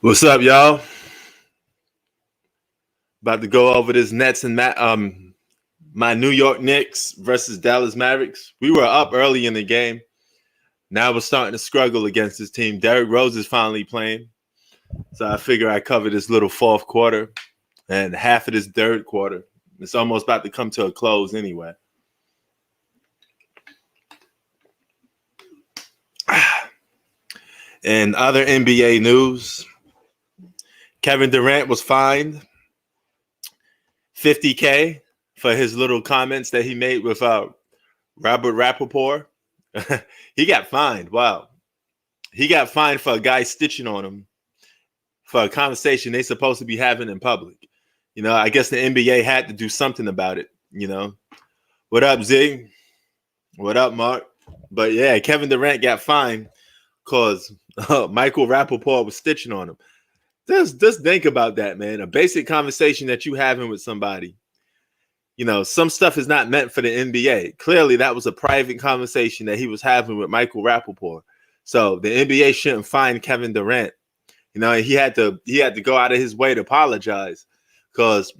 What's up, y'all? About to go over this Nets and my New York Knicks versus Dallas Mavericks. We were up early in the game. Now we're starting to struggle against this team. Derrick Rose is finally playing, so I figure I cover this little fourth quarter and half of this third quarter. It's almost about to come to a close anyway. In other NBA news, Kevin Durant was fined $50K for his little comments that he made with Robert Rappaport. He got fined. Wow. He got fined for a guy stitching on him for a conversation they supposed to be having in public. I guess the NBA had to do something about it. What up, Z? What up, Mark? But yeah, Kevin Durant got fined because Michael Rappaport was stitching on him. Just think about that, man. A basic conversation that you having with somebody. Some stuff is not meant for the NBA. Clearly, that was a private conversation that he was having with Michael Rappaport. So the NBA shouldn't fine Kevin Durant. He had to go out of his way to apologize because,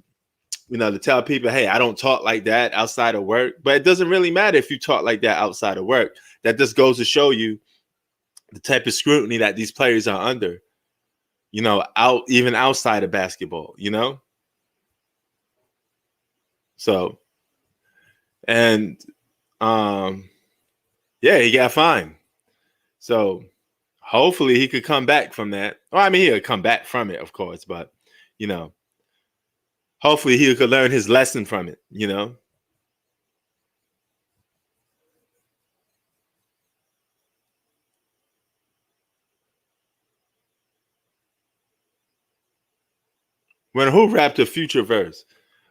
to tell people, hey, I don't talk like that outside of work. But it doesn't really matter if you talk like that outside of work. That just goes to show you the type of scrutiny that these players are under, even outside of basketball, So, and yeah, he got fined. So hopefully he could come back from that. Well, I mean, he'll come back from it, of course, but hopefully he could learn his lesson from it. When who rapped a future verse?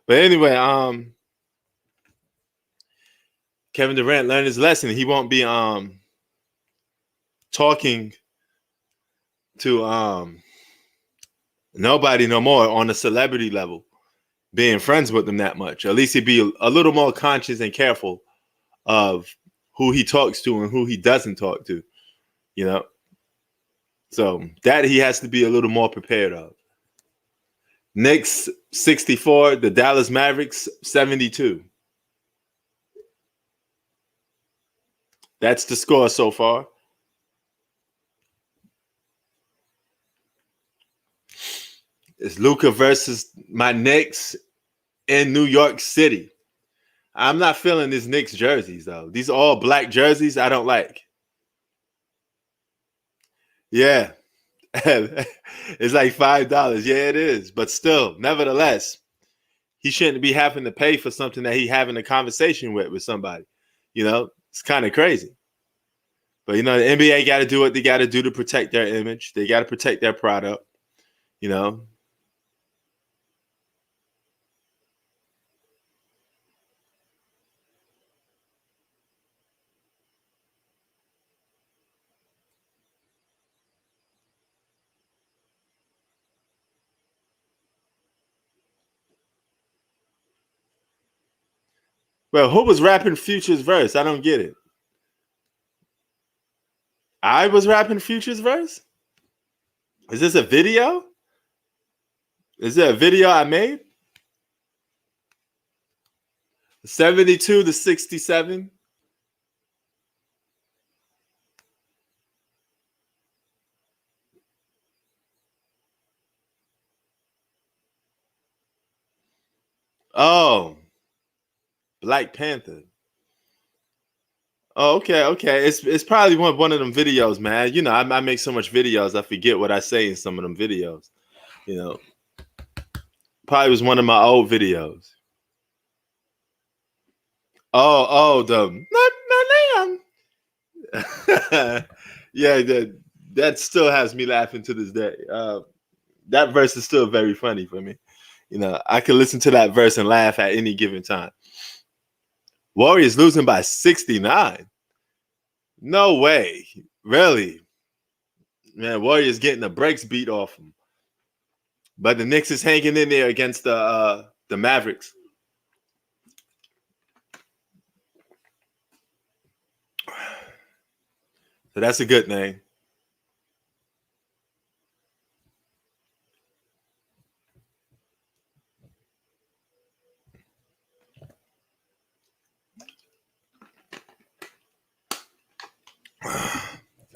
But anyway, Kevin Durant learned his lesson. He won't be talking to nobody no more on a celebrity level, being friends with them that much. At least he'd be a little more conscious and careful of who he talks to and who he doesn't talk to, So that he has to be a little more prepared of. Knicks 64, the Dallas Mavericks 72. That's the score so far. It's Luka versus my Knicks in New York City. I'm not feeling these Knicks jerseys, though. These all black jerseys I don't like. Yeah. It's like $5. Yeah, it is. But still, nevertheless, he shouldn't be having to pay for something that he having a conversation with somebody. It's kind of crazy. But, the NBA got to do what they got to do to protect their image. They got to protect their product, you know. Well, who was rapping Future's verse? I don't get it. I was rapping Future's verse? Is this a video? Is it a video I made? 72 to 67. Oh, Black Panther. Oh, okay. It's probably one of them videos, man. I make so much videos, I forget what I say in some of them videos. You know, probably was one of my old videos. Oh, the yeah, that still has me laughing to this day. That verse is still very funny for me. I can listen to that verse and laugh at any given time. Warriors losing by 69. No way. Really? Man, Warriors getting the brakes beat off them. But the Knicks is hanging in there against the Mavericks. So that's a good thing.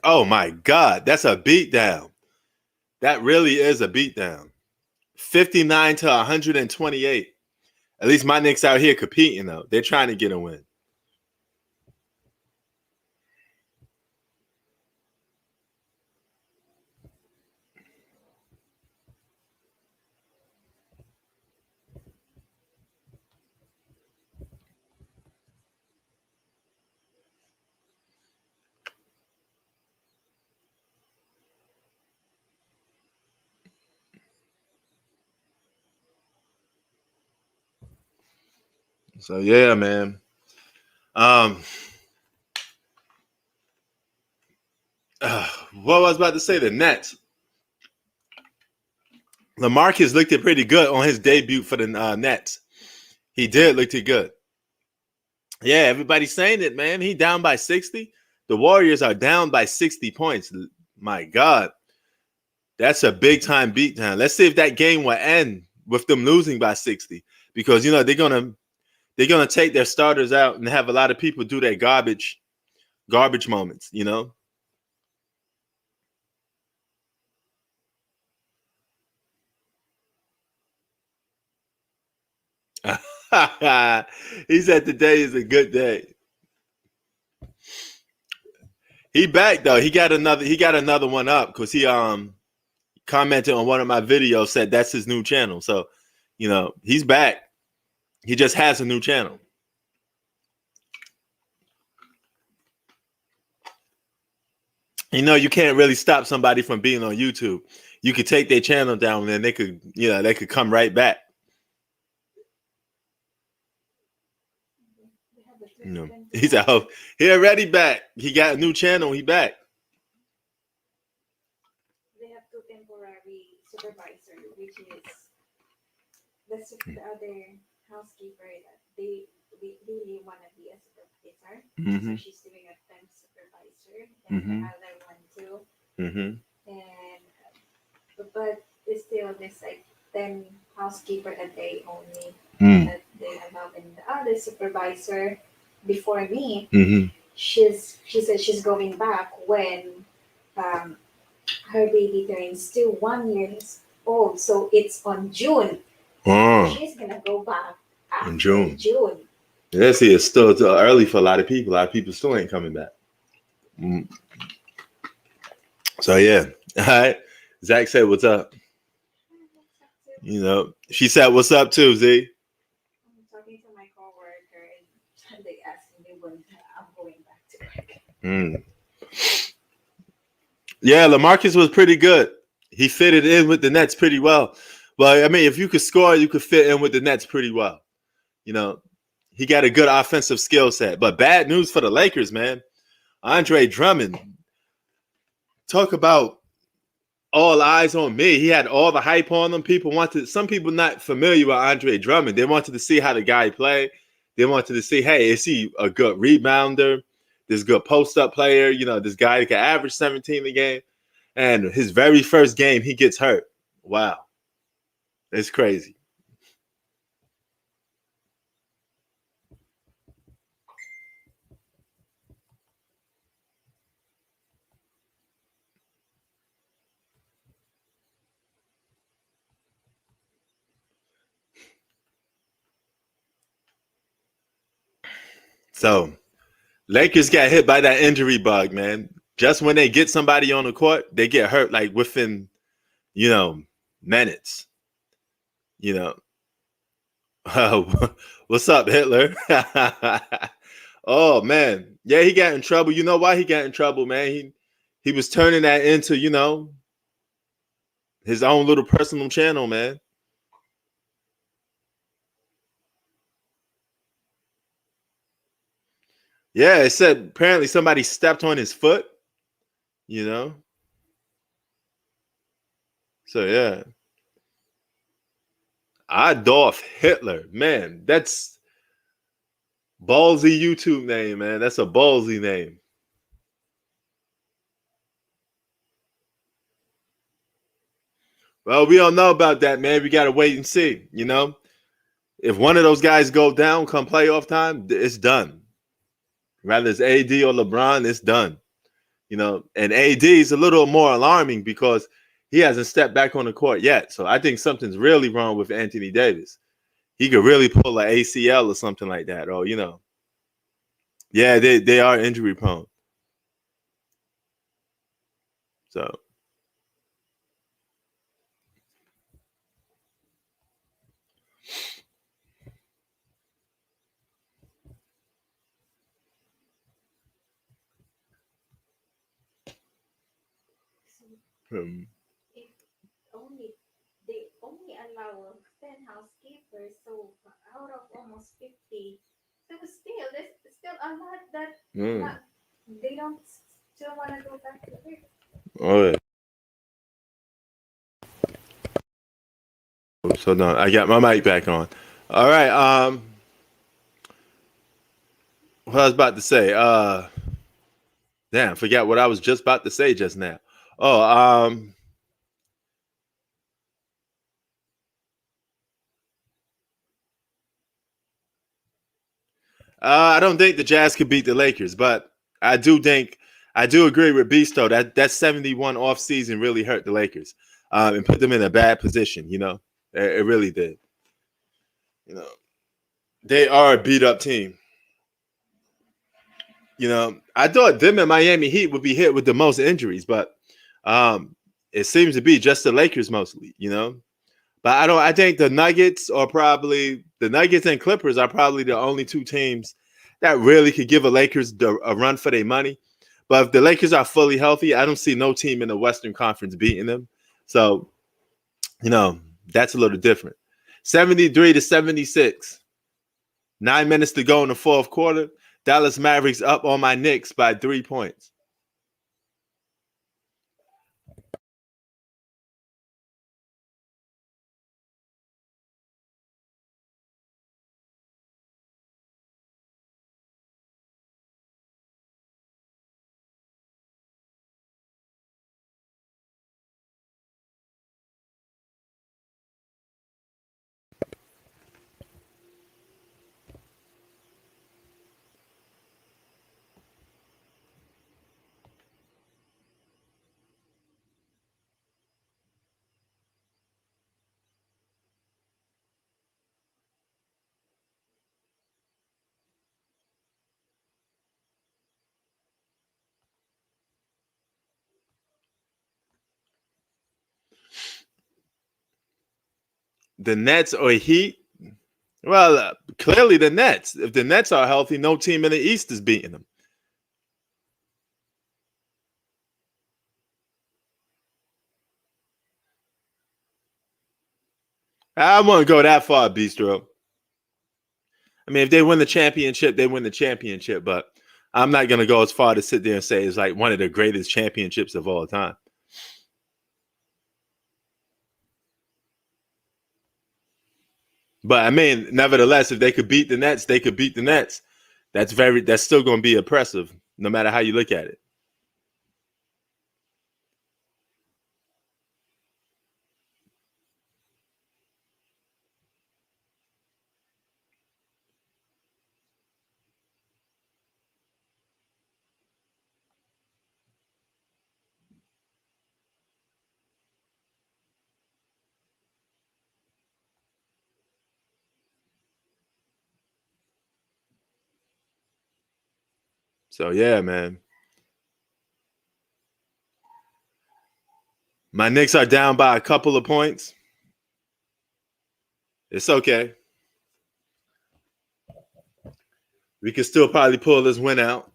Oh my God, that's a beatdown. That really is a beatdown. 59 to 128. At least my Knicks out here competing though. They're trying to get a win. So yeah, man. Um, what was I about to say? The Nets. LaMarcus looked it pretty good on his debut for the Nets. He did look it good. Yeah, everybody's saying it, man. He down by 60. The Warriors are down by 60 points. My God, that's a big time beatdown. Let's see if that game will end with them losing by 60, because they're gonna take their starters out and have a lot of people do their garbage moments. He said today is a good day. He back though. He got another one up because he commented on one of my videos, said that's his new channel. So, he's back. He just has a new channel. You can't really stop somebody from being on YouTube. You could take their channel down and then they could come right back. He said, "Oh, he already back. He got a new channel. He back." They have two temporary supervisor, which is the other housekeeper that they really want to be a supervisor. Mm-hmm. So she's doing a temp supervisor, and the other one too. Mm-hmm. And but it's still this like 10 housekeeper that they only that they allow, and the other supervisor before me, she said she's going back when um, her baby turns to 1 year old. So it's on June. She's gonna go back In June. June. Yeah, see, it's still early for a lot of people. A lot of people still ain't coming back. So yeah. All right. Zach said, "What's up?" She said, "What's up too, Z?" I'm talking to my coworker and they asked me when I'm going back to work. Yeah, LaMarcus was pretty good. He fitted in with the Nets pretty well. But I mean, if you could score, you could fit in with the Nets pretty well. He got a good offensive skill set. But bad news for the Lakers, man. Andre Drummond. Talk about all eyes on me. He had all the hype on him. Some people not familiar with Andre Drummond. They wanted to see how the guy play. They wanted to see, hey, is he a good rebounder? This good post-up player? This guy that can average 17 a game. And his very first game, he gets hurt. Wow. It's crazy. So, Lakers got hit by that injury bug, man. Just when they get somebody on the court, they get hurt like within, minutes. What's up, Hitler? Oh man, yeah, he got in trouble. You know why he got in trouble, man? He was turning that into, his own little personal channel, man. Yeah, it said apparently somebody stepped on his foot. So yeah, Adolf Hitler, man, that's ballsy YouTube name, man. That's a ballsy name. Well, we don't know about that, man. We got to wait and see. If one of those guys go down come playoff time, it's done. Rather it's AD or LeBron, it's done. And AD is a little more alarming because he hasn't stepped back on the court yet. So I think something's really wrong with Anthony Davis. He could really pull an ACL or something like that. Or, yeah, they are injury prone. So. If they only allow 10 housekeepers, so out of almost 50, so still there's still a lot that they don't still want to go back to work. Oh yeah. So no, I got my mic back on. All right. What I was about to say. Damn, forgot what I was just about to say just now. Oh, I don't think the Jazz could beat the Lakers, but I do agree with Beasto that 71 off season really hurt the Lakers and put them in a bad position. It really did. They are a beat up team. I thought them and Miami Heat would be hit with the most injuries, but it seems to be just the Lakers mostly. But I think the Nuggets and Clippers are probably the only two teams that really could give a Lakers a run for their money. But if the Lakers are fully healthy, I don't see no team in the Western Conference beating them. So, that's a little different. 73-76. 9 minutes to go in the fourth quarter. Dallas Mavericks up on my Knicks by 3 points. The Nets or Heat? Well, clearly the Nets. If the Nets are healthy, no team in the East is beating them. I won't go that far, Bistro. I mean, if they win the championship, they win the championship. But I'm not going to go as far to sit there and say it's like one of the greatest championships of all time. But I mean, nevertheless, if they could beat the Nets, they could beat the Nets. That's still going to be impressive, no matter how you look at it. So yeah, man. My Knicks are down by a couple of points. It's okay. We can still probably pull this win out.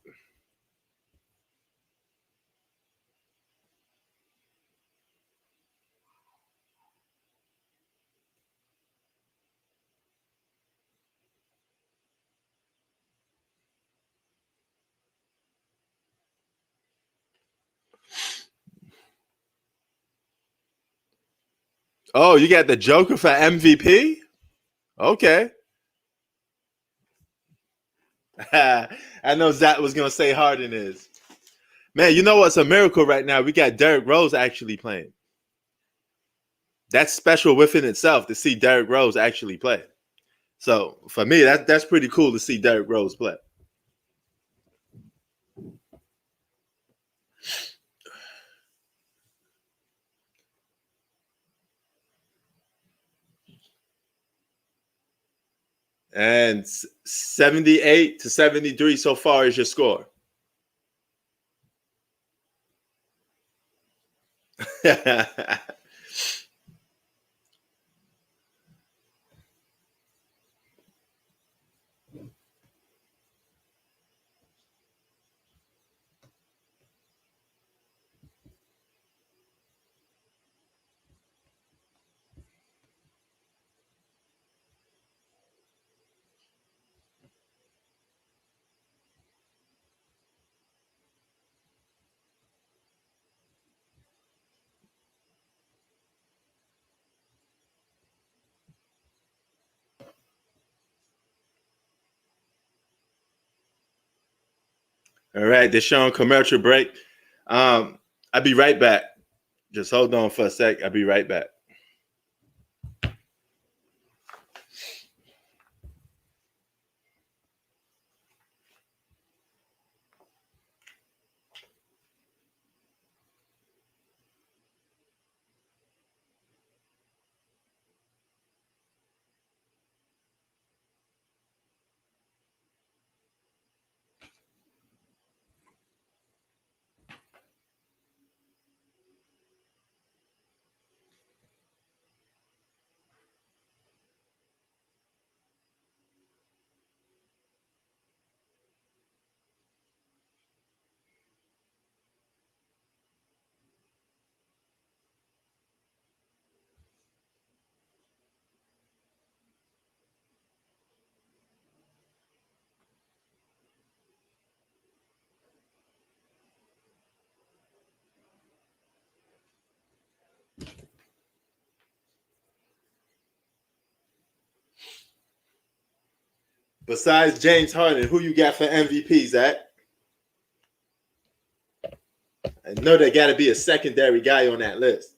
Oh, you got the Joker for MVP? Okay. I know Zach was going to say Harden is. Man, you know what's a miracle right now? We got Derrick Rose actually playing. That's special within itself to see Derrick Rose actually play. So for me, that's pretty cool to see Derrick Rose play. And 78 to 73 so far is your score. All right, they're showing commercial break. I'll be right back. Just hold on for a sec. I'll be right back. Besides James Harden, who you got for MVP, Zach? I know there got to be a secondary guy on that list.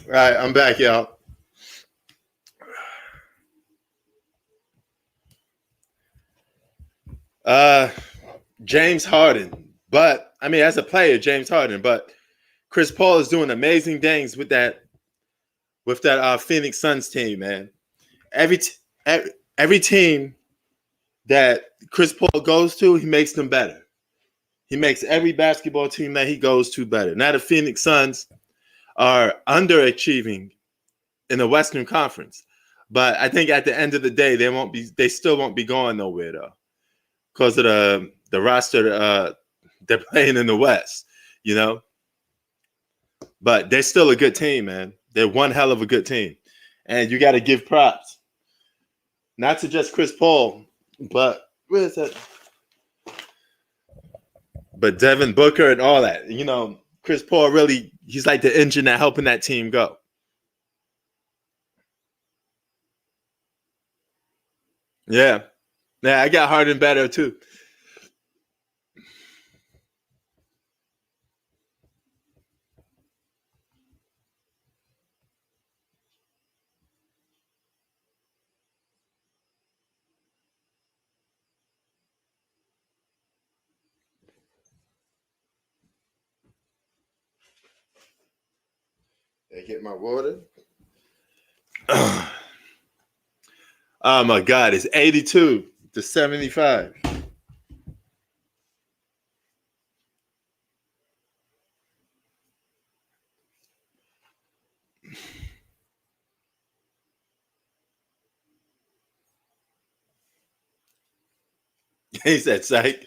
All right, I'm back, y'all. James Harden, but I mean, as a player, James Harden, but Chris Paul is doing amazing things with that Phoenix Suns team, man. Every every team that Chris Paul goes to, he makes them better. He makes every basketball team that he goes to better. Now the Phoenix Suns are underachieving in the Western Conference, but I think at the end of the day, they still won't be going nowhere though, because of the roster they're playing in the West, you know. But they're still a good team, man. They're one hell of a good team, and you got to give props, not to just Chris Paul, but where is that? But Devin Booker and all that. You know, Chris Paul really, he's like the engine that helping that team go. Yeah. Yeah, I got Harden better too. I get my water. Oh my God, it's 82. to 75. He said, "Psych,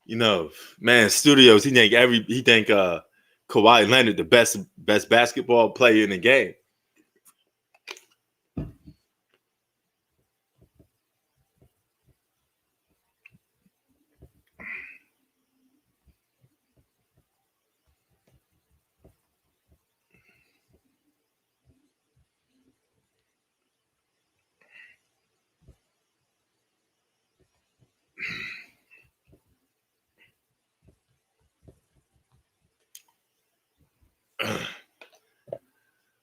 man, studios. He think Kawhi Leonard the best basketball player in the game."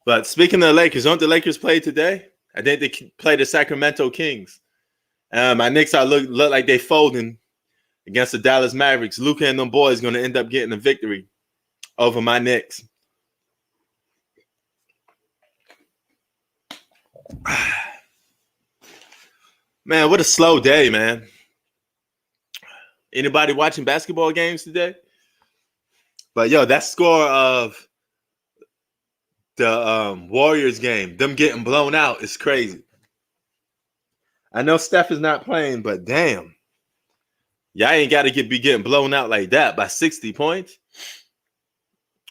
But speaking of the Lakers, don't the Lakers play today? I think they play the Sacramento Kings. My Knicks look like they folding against the Dallas Mavericks. Luka and them boys going to end up getting a victory over my Knicks. Man, what a slow day, man. Anybody watching basketball games today? But that score of the Warriors game, them getting blown out, is crazy. I know Steph is not playing, but damn. Y'all ain't got to be getting blown out like that by 60 points.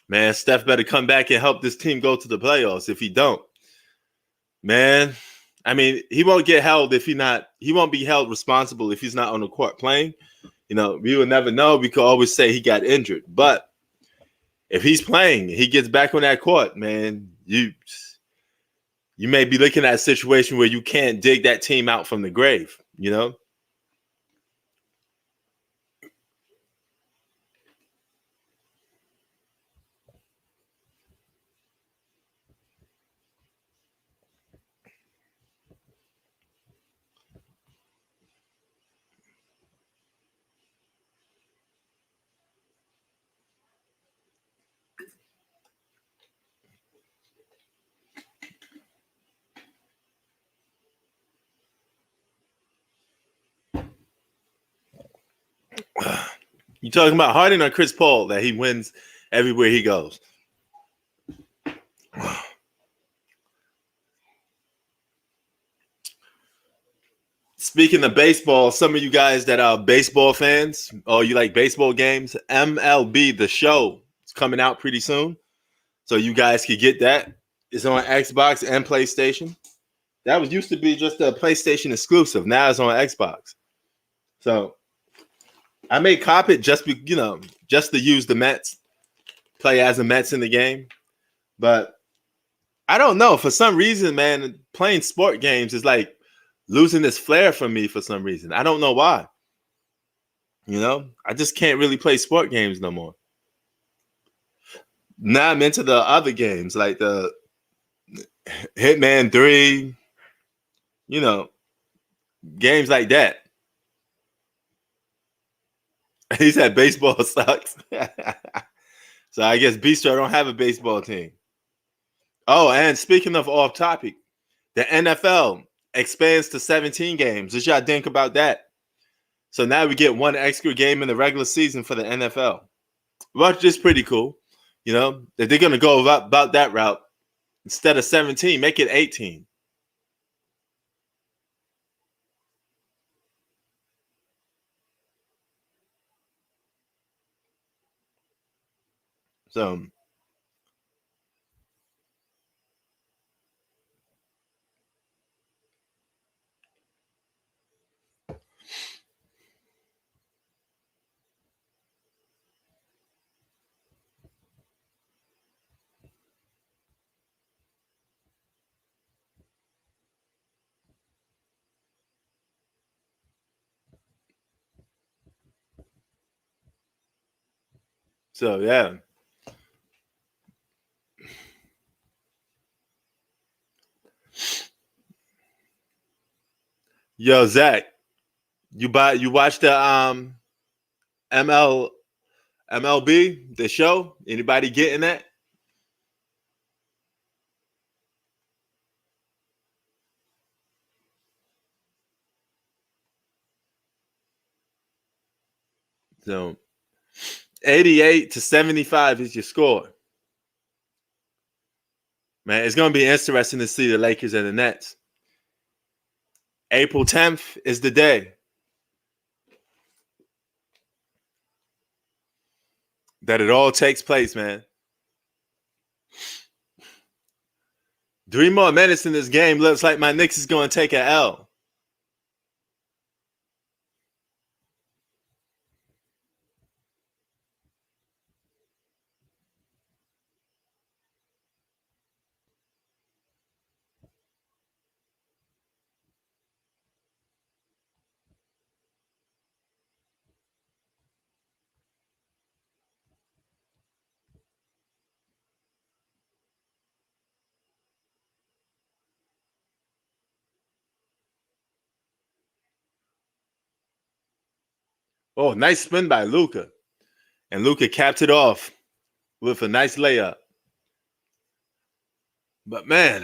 Man, Steph better come back and help this team go to the playoffs. If he don't, man, I mean, he won't get held he won't be held responsible if he's not on the court playing. We will never know. We could always say he got injured. But if he's playing, he gets back on that court, man, you may be looking at a situation where you can't dig that team out from the grave, You talking about Harden or Chris Paul that he wins everywhere he goes? Speaking of baseball, some of you guys that are baseball fans or you like baseball games, MLB The Show is coming out pretty soon. So you guys can get that. It's on Xbox and PlayStation. That used to be just a PlayStation exclusive. Now it's on Xbox. So I may cop it just to use the Mets, play as the Mets in the game. But I don't know. For some reason, man, playing sport games is like losing its flair for me for some reason. I don't know why. I just can't really play sport games no more. Now I'm into the other games like the Hitman 3, games like that. He said baseball sucks. So I guess Bistro don't have a baseball team. Oh, and speaking of off topic, the NFL expands to 17 games. What y'all think about that? So now we get one extra game in the regular season for the NFL. Which is pretty cool. If they're going to go about that route, instead of 17, make it 18. So yeah. Yo, Zach, you watch the MLB, the show? Anybody getting that? So 88 to 75 is your score. Man, it's going to be interesting to see the Lakers and the Nets. April 10th is the day that it all takes place, man. 3 more minutes in this game. Looks like my Knicks is going to take an L. Oh, nice spin by Luka. And Luka capped it off with a nice layup. But man,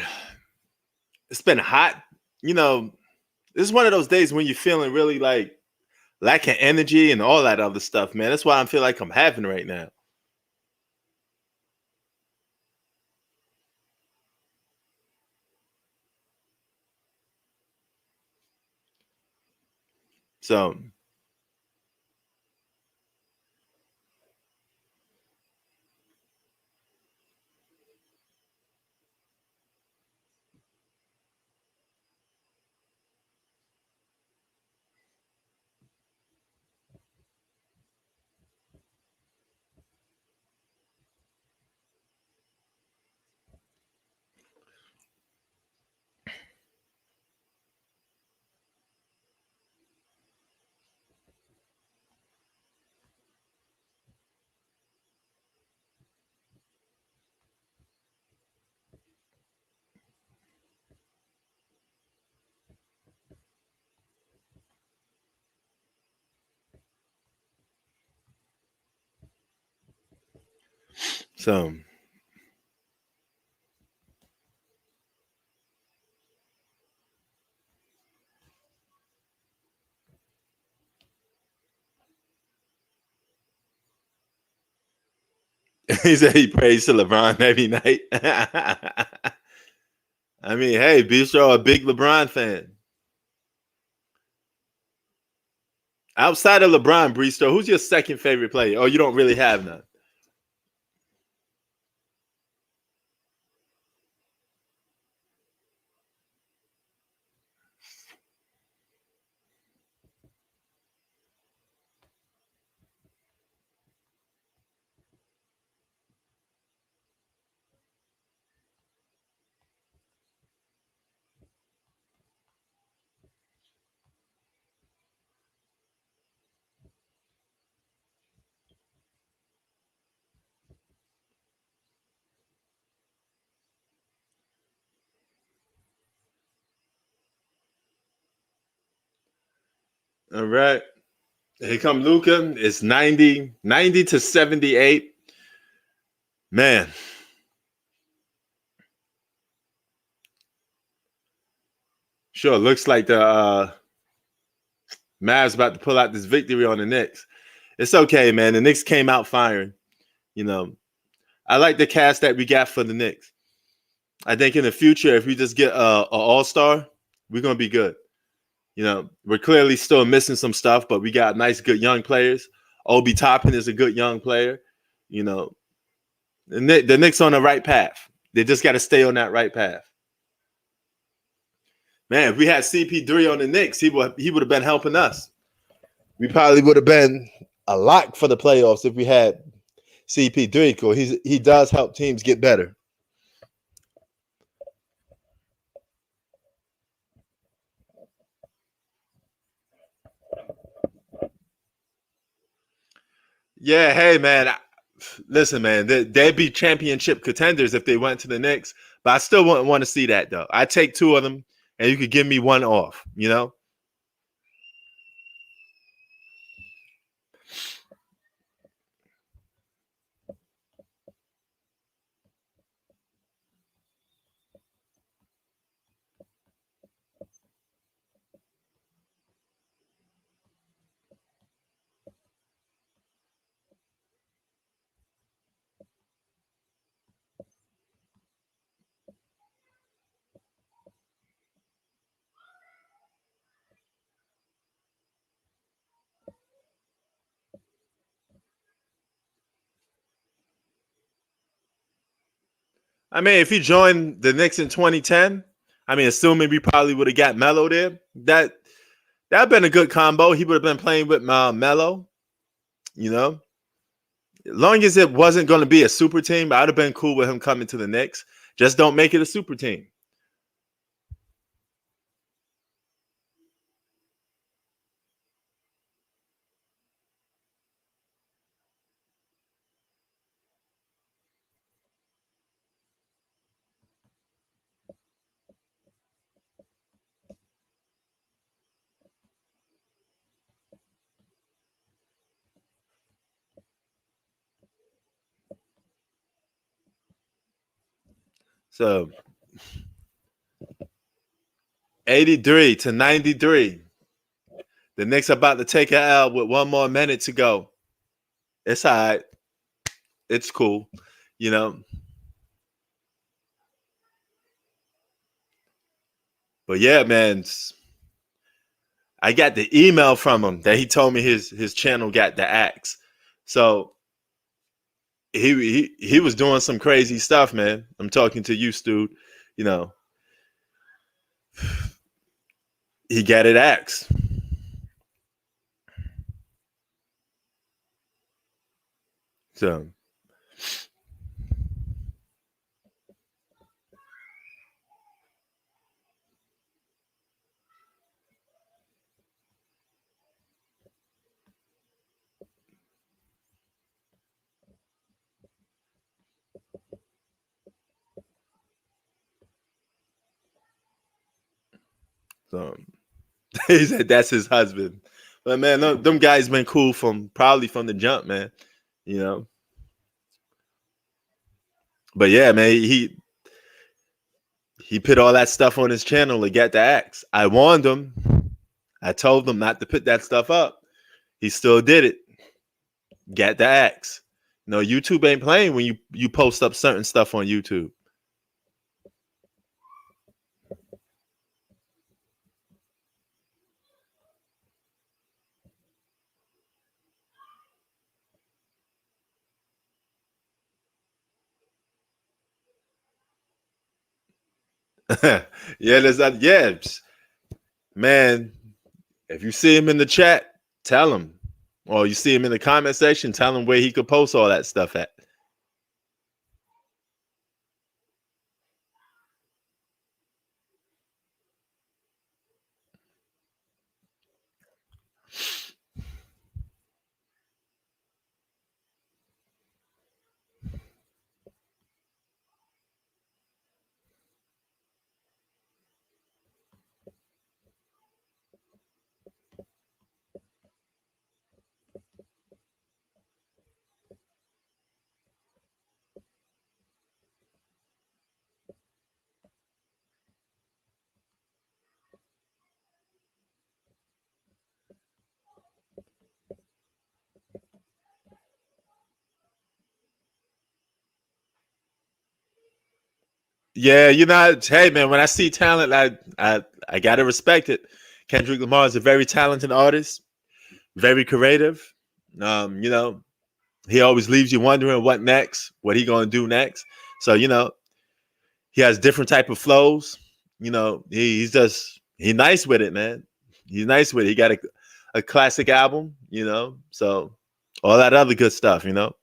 it's been hot. You know, this is one of those days when you're feeling really like lacking energy and all that other stuff, man. That's why I feel like I'm having right now. So so he said he prays to LeBron every night. I mean, hey, Bistro, a big LeBron fan. Outside of LeBron, Bristo, who's your second favorite player? Oh, you don't really have none. All right. Here come Luca. It's 90 to 78. Man. Sure, looks like the Mavs about to pull out this victory on the Knicks. It's okay, man. The Knicks came out firing. You know, I like the cast that we got for the Knicks. I think in the future, if we just get a all-star, we're going to be good. You know, we're clearly still missing some stuff, but we got nice, good young players. Obi Toppin is a good young player. You know, the Knicks on the right path. They just got to stay on that right path. Man, if we had CP3 on the Knicks, he would have been helping us. We probably would have been a lock for the playoffs if we had CP3. Because he does help teams get better. Yeah, hey man, listen, man, they'd be championship contenders if they went to the Knicks, but I still wouldn't want to see that though. I take 2 of them, and you could give me 1 off. You know. I mean, if he joined the Knicks in 2010, I mean, assuming we probably would have got Melo there, that'd been a good combo. He would have been playing with Melo, you know. As long as it wasn't going to be a super team, I'd have been cool with him coming to the Knicks. Just don't make it a super team. So 83 to 93. The Knicks are about to take an L with 1 more minute to go. It's all right. It's cool, you know. But yeah, man, I got the email from him that he told me his channel got the axe. So he was doing some crazy stuff, man. I'm talking to you, Stu. You know, he got it axed. So so he said that's his husband. But man, them guys been cool from probably from the jump, man. You know. But yeah, man, he put all that stuff on his channel to get the axe. I warned him. I told him not to put that stuff up. He still did it. Get the axe. No, YouTube ain't playing when you post up certain stuff on YouTube. Yeah, there's that. Yeah, man. If you see him in the chat, tell him. Or you see him in the comment section, tell him where he could post all that stuff at. Yeah, you know, hey man, when I see talent, I gotta respect it. Kendrick Lamar is a very talented artist, very creative. You know, he always leaves you wondering what next, what he gonna do next. So you know, he has different type of flows. You know, he's nice with it, man. He's nice with it. He got a classic album, you know. So all that other good stuff, you know.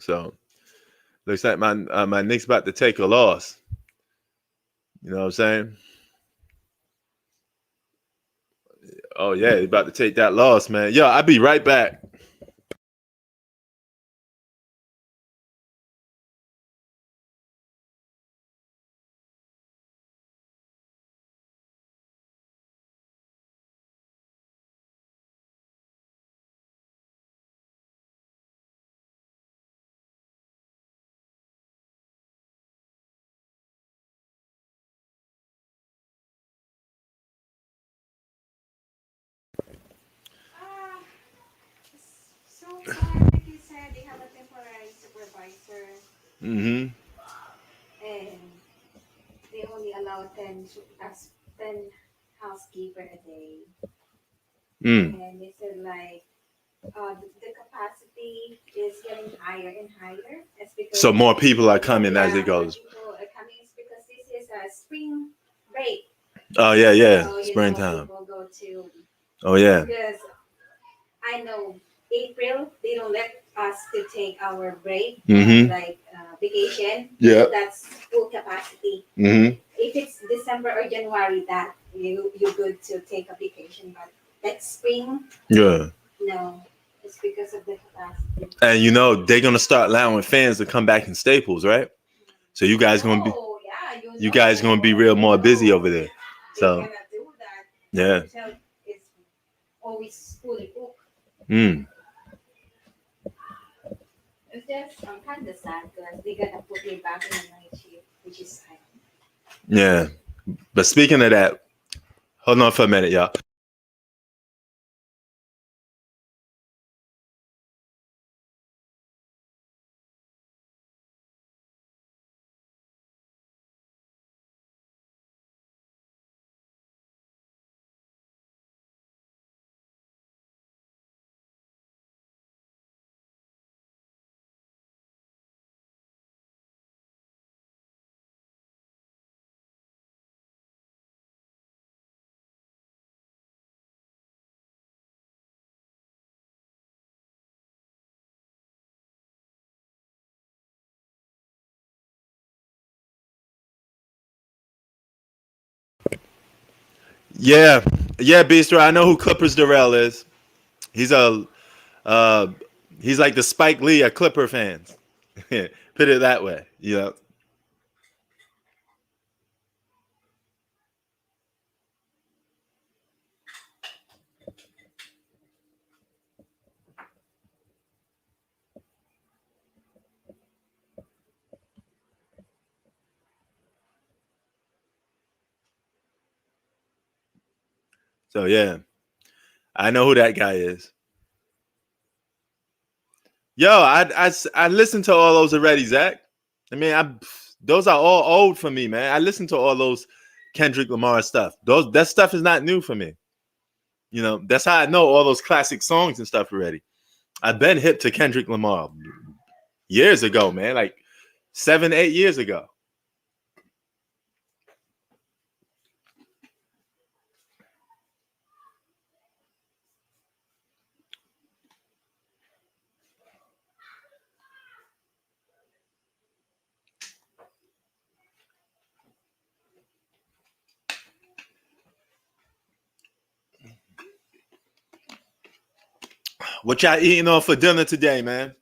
So looks like my Knicks about to take a loss. You know what I'm saying? Oh yeah, he's about to take that loss, man. Yo, I'll be right back. Ah, so far, like you said, they have a temporary supervisor Mm-hmm. and they only allow 10 housekeeper a day. And they said like the capacity is getting higher and higher. It's because So more people are coming as it more goes. people are coming. It's because this is a spring break. Oh yeah, yeah. So Springtime. people go to. Oh yeah. Because I know April they don't let us to take our break, like vacation. Yeah. That's full capacity. If it's December or January, that you're good to take a vacation. But like spring, Yeah. no, it's because of the capacity. And they're gonna start allowing fans to come back in Staples, right? So you guys gonna be you guys gonna be real more busy over there. So They cannot do that. yeah. Hotel is always fully booked. It's just I'm kind of sad because they're gonna put me back in the night shift, which is sad. Yeah. But speaking of that, hold on for a minute, y'all. Yeah. Yeah, Beastro. I know who Clippers Darrell is. He's a uh he's like the Spike Lee of Clipper fans. Put it that way. Yeah. So yeah. I know who that guy is. Yo, I listened to all those already, Zach. I mean, those are all old for me, man. I listened to all those Kendrick Lamar stuff. That stuff is not new for me. That's how I know all those classic songs and stuff already. I've been hip to Kendrick Lamar years ago, man, like 7, 8 years ago. What y'all eating on for dinner today, man?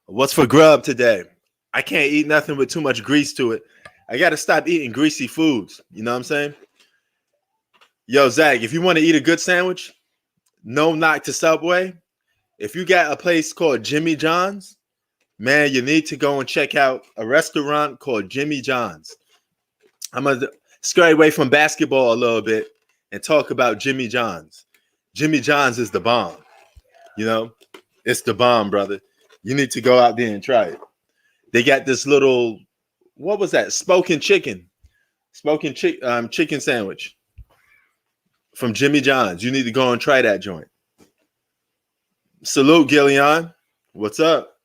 What's for grub today? I can't eat nothing with too much grease to it. I got to stop eating greasy foods. You know what I'm saying? Yo, Zach, if you want to eat a good sandwich, no knock to Subway. If you got a place called Jimmy John's, man, you need to go and check out a restaurant called Jimmy John's. I'm going to scurry away from basketball a little bit and talk about Jimmy John's. Jimmy John's is the bomb. It's the bomb, brother. You need to go out there and try it. They got this little, what was that? Smoking chicken sandwich from Jimmy John's. You need to go and try that joint. Salute, Gillian. What's up?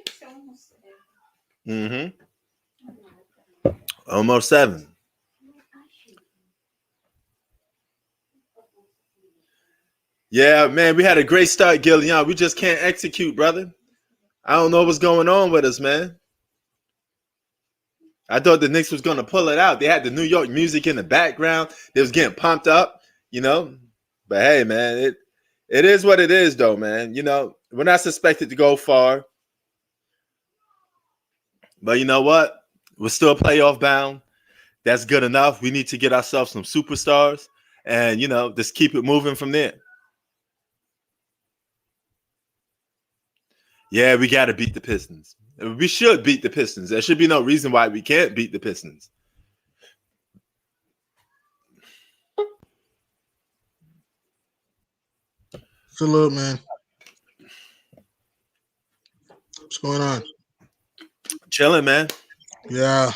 It's almost Almost 7. Yeah, man, we had a great start, Gillian. We just can't execute, brother. I don't know what's going on with us, man. I thought the Knicks was going to pull it out. They had the New York music in the background. They was getting pumped up, But hey, man, it is what it is, though, man. We're not suspected to go far. But you know what? We're still playoff bound. That's good enough. We need to get ourselves some superstars and, just keep it moving from there. Yeah, we got to beat the Pistons. We should beat the Pistons. There should be no reason why we can't beat the Pistons. Salute, man. What's going on? Chilling, man. Yeah.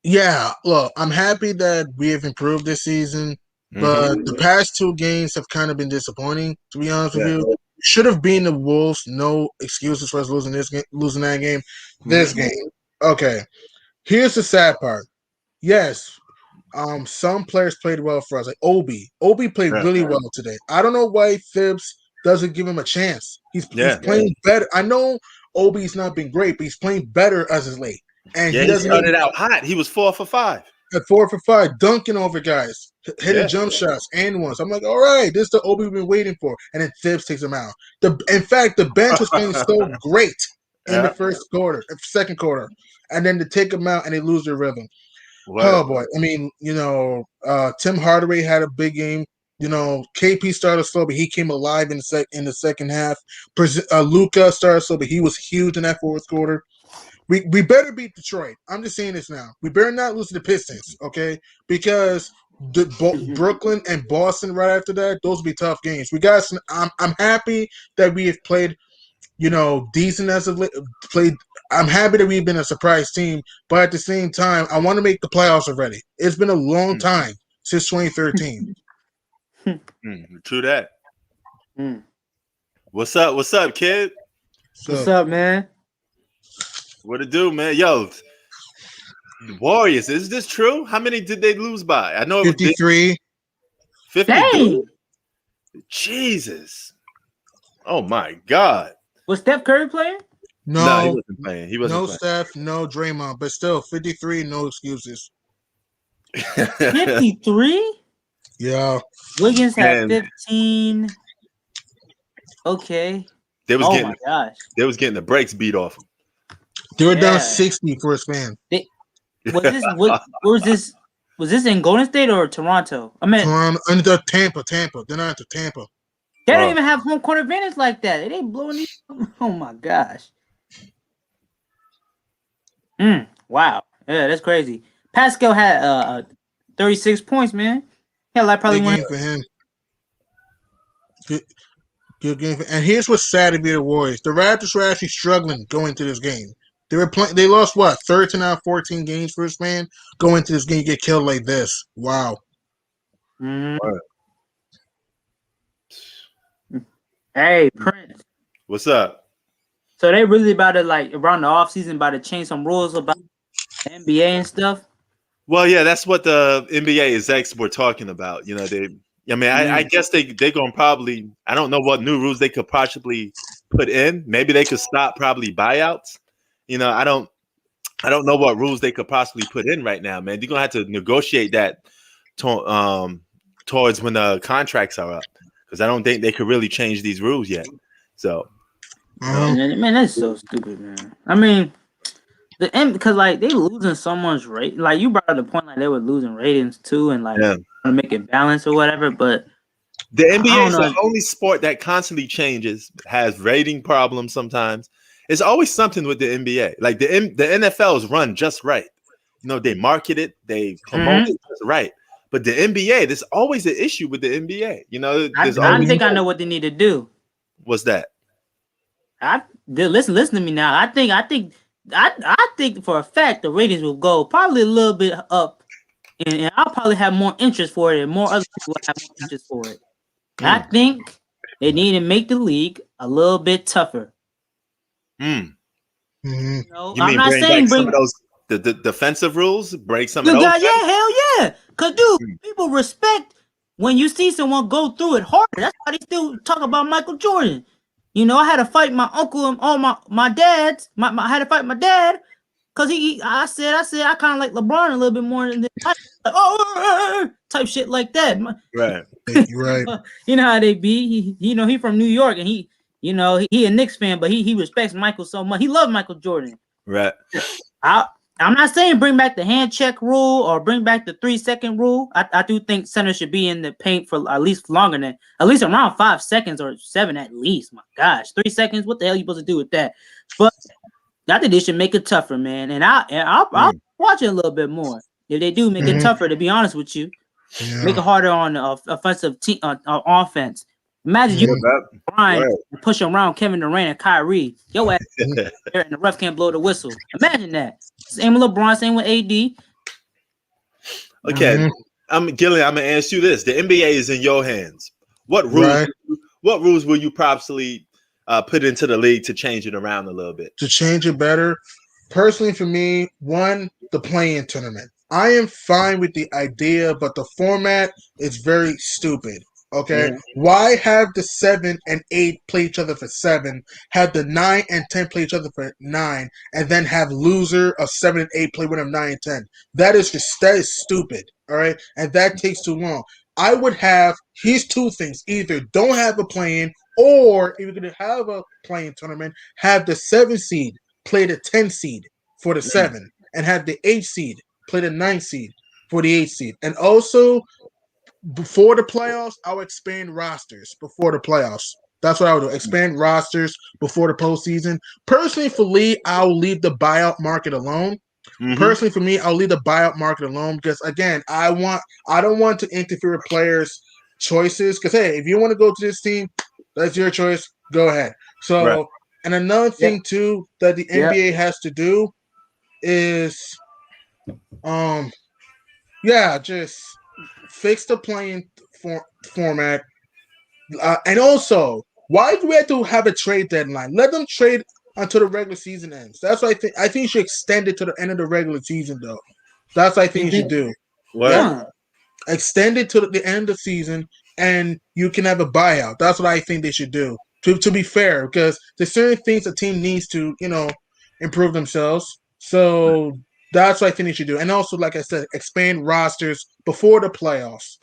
Yeah, look, I'm happy that we have improved this season, but the past two games have kind of been disappointing, to be honest with you. Should have been the Wolves. No excuses for us losing this game, losing that game. This game. Okay. Here's the sad part. Yes, some players played well for us. Like Obi. Obi played really well today. I don't know why Thibs doesn't give him a chance. He's playing better. I know Obi's not been great, but he's playing better as of late. And he started out hot. He was 4 for 5. At 4 for 5, dunking over guys, hitting jump shots and ones. I'm like, all right, this is the Obi we've been waiting for. And then Thibs takes him out. In fact, the bench was playing so great in the second quarter. And then to take him out and they lose their rhythm. Oh boy! I mean, Tim Hardaway had a big game. KP started slow, but he came alive in the second half. Luka started slow, but he was huge in that fourth quarter. We better beat Detroit. I'm just saying this now. We better not lose to the Pistons, okay? Because Brooklyn and Boston right after that, those will be tough games. I'm happy that we have played, decent as of late. I'm happy that we've been a surprise team, but at the same time, I want to make the playoffs already. It's been a long time since 2013. True that. What's up, kid? What's up, man? What it do, man? Yo, the Warriors, is this true? How many did they lose by? I know 53. 53. Jesus. Oh my God. Was Steph Curry playing? No, he wasn't playing. He wasn't playing. Steph, no Draymond, but still 53, no excuses. 53? Yeah. Wiggins had 15. Okay. They was getting the brakes beat off them. They were down 60 for a span. Was this in Golden State or Toronto? I mean under Tampa. They're not into Tampa. They don't even have home court advantage like that. They ain't blowing these. Oh my gosh. Wow. Yeah, that's crazy. Pascal had 36 points, man. Yeah, like probably one for him. Good game. And here's what's sad to be the Warriors. The Raptors were actually struggling going into this game. They were playing. They lost 13 out of 14 games for a span. Going into this game, you get killed like this. Wow. Hey, Prince. What's up? So they really about to around the offseason about to change some rules about the NBA and stuff. Well, yeah, that's what the NBA execs were talking about. I guess they're gonna probably. I don't know what new rules they could possibly put in. Maybe they could stop probably buyouts. I don't know what rules they could possibly put in right now, man. They're gonna have to negotiate that towards when the contracts are up, because I don't think they could really change these rules yet. So, man, that's so stupid, man. I mean, because they losing so much rate. Like you brought up the point, they were losing ratings too, and trying to make it balance or whatever. But the NBA is the only sport that constantly changes, has rating problems sometimes. It's always something with the NBA. Like the NFL is run just right. They market it, they promote it just right. But the NBA, there's always an issue with the NBA. I think I know what they need to do. What's that? Listen to me now. I think for a fact the ratings will go probably a little bit up, and I'll probably have more interest for it, and more other people will have more interest for it. I think they need to make the league a little bit tougher. You mean I'm not saying some of those the defensive rules, break some of those? Yeah, hell yeah. Cause people respect when you see someone go through it harder. That's why they still talk about Michael Jordan. I had to fight my uncle and all my dads. I had to fight my dad because I said I kind of like LeBron a little bit more than type shit like that. Right. Right. You know how they be. He from New York and he a Knicks fan, but he respects Michael so much. He loved Michael Jordan. Right. I'm not saying bring back the hand check rule or bring back the 3-second rule. I do think centers should be in the paint for at least longer than at least around 5 seconds or 7 at least. My gosh, 3 seconds. What the hell are you supposed to do with that? But I think they should make it tougher, man. And I'll watch it a little bit more if they do make it tougher. To be honest with you. Make it harder on the offensive offense. Imagine you grind and push around Kevin Durant and Kyrie. Yo ass there and the ref can't blow the whistle. Imagine that. Same with LeBron, same with AD. Okay, Gillian, I'm gonna ask you this: the NBA is in your hands. What rules will you probably put into the league to change it around a little bit? To change it better, personally for me, one, the play-in tournament. I am fine with the idea, but the format is very stupid. Okay, why have the 7 and 8 play each other for 7, have the 9 and 10 play each other for 9, and then have loser of 7 and 8 play winner of 9 and 10? That is stupid. All right, and that takes too long. I would have here's two things: either don't have a play-in, or if you're gonna have a play-in tournament, have the 7 seed play the 10 seed for the 7, and have the 8 seed play the 9 seed for the 8 seed, and also. Before the playoffs, I'll expand rosters before the playoffs. That's what I would do. Expand rosters before the postseason. Personally, for Lee, I'll leave the buyout market alone. Personally, for me, I'll leave the buyout market alone because, again, I don't want to interfere with players' choices. Because, hey, if you want to go to this team, that's your choice. Go ahead. So, and another thing, too, that the NBA has to do is, just fix the playing format, and also, why do we have to have a trade deadline? Let them trade until the regular season ends. That's what I think. I think you should extend it to the end of the regular season, though. That's what I think you should do. Extend it to the end of the season, and you can have a buyout. That's what I think they should do. To be fair, because there's certain things a team needs to, improve themselves. So. That's what I think they should do. And also, like I said, expand rosters before the playoffs.